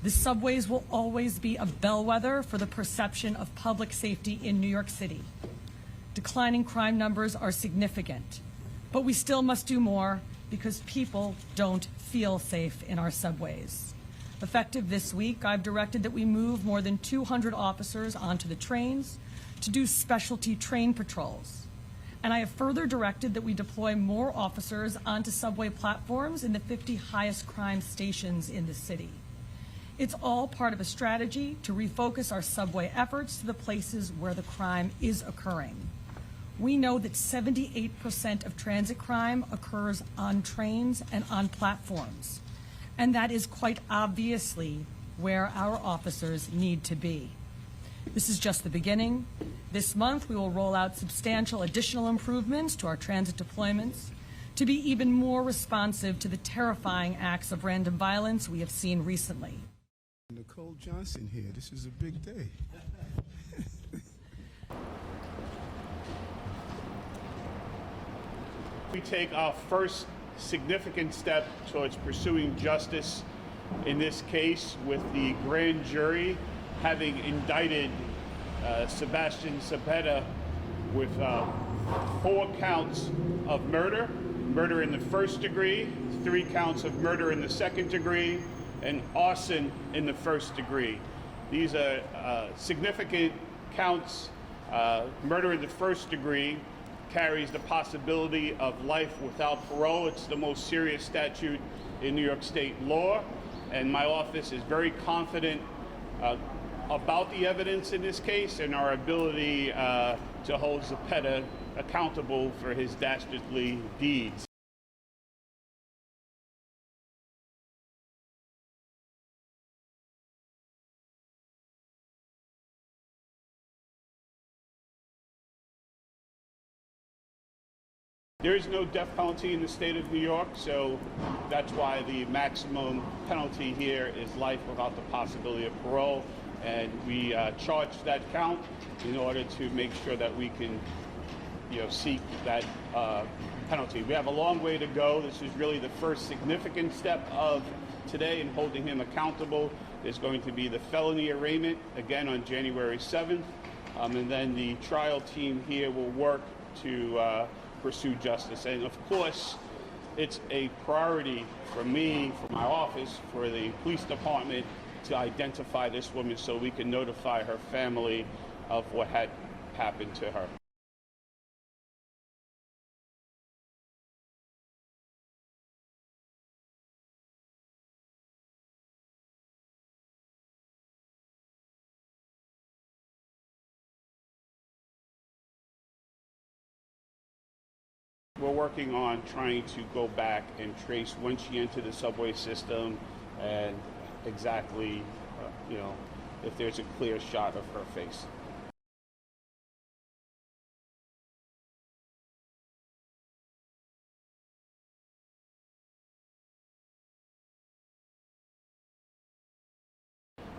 The subways will always be a bellwether for the perception of public safety in New York City. Declining crime numbers are significant, but we still must do more because people don't feel safe in our subways. Effective this week, I've directed that we move more than 200 officers onto the trains to do specialty train patrols. And I have further directed that we deploy more officers onto subway platforms in the 50 highest crime stations in the city. It's all part of a strategy to refocus our subway efforts to the places where the crime is occurring. We know that 78% of transit crime occurs on trains and on platforms, and that is quite obviously where our officers need to be. This is just the beginning. This month, we will roll out substantial additional improvements to our transit deployments to be even more responsive to the terrifying acts of random violence we have seen recently. Nicole Johnson here. This is a big day. We take our first significant step towards pursuing justice in this case with the grand jury having indicted Sebastian Zapeta with 4 counts of murder, murder in the first degree, 3 counts of murder in the second degree, and arson in the first degree. These are significant counts. Murder in the first degree carries the possibility of life without parole. It's the most serious statute in New York State law, and my office is very confident about the evidence in this case and our ability to hold Zapeta accountable for his dastardly deeds. There is no death penalty in the state of New York, so that's why the maximum penalty here is life without the possibility of parole. And we charged that count in order to make sure that we can, seek that penalty. We have a long way to go. This is really the first significant step of today in holding him accountable. There's going to be the felony arraignment again on January 7th, and then the trial team here will work to pursue justice. And of course, it's a priority for me, for my office, for the police department to identify this woman so we can notify her family of what had happened to her. We're working on trying to go back and trace when she entered the subway system and exactly, if there's a clear shot of her face.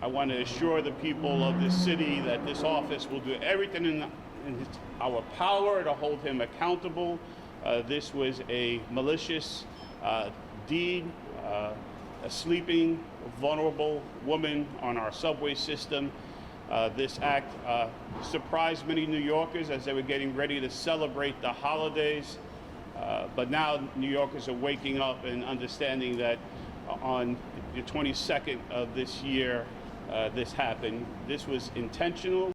I want to assure the people of this city that this office will do everything in our power to hold him accountable. This was a malicious deed, a sleeping, vulnerable woman on our subway system. This act surprised many New Yorkers as they were getting ready to celebrate the holidays. But now New Yorkers are waking up and understanding that on the 22nd of this year, this happened. This was intentional.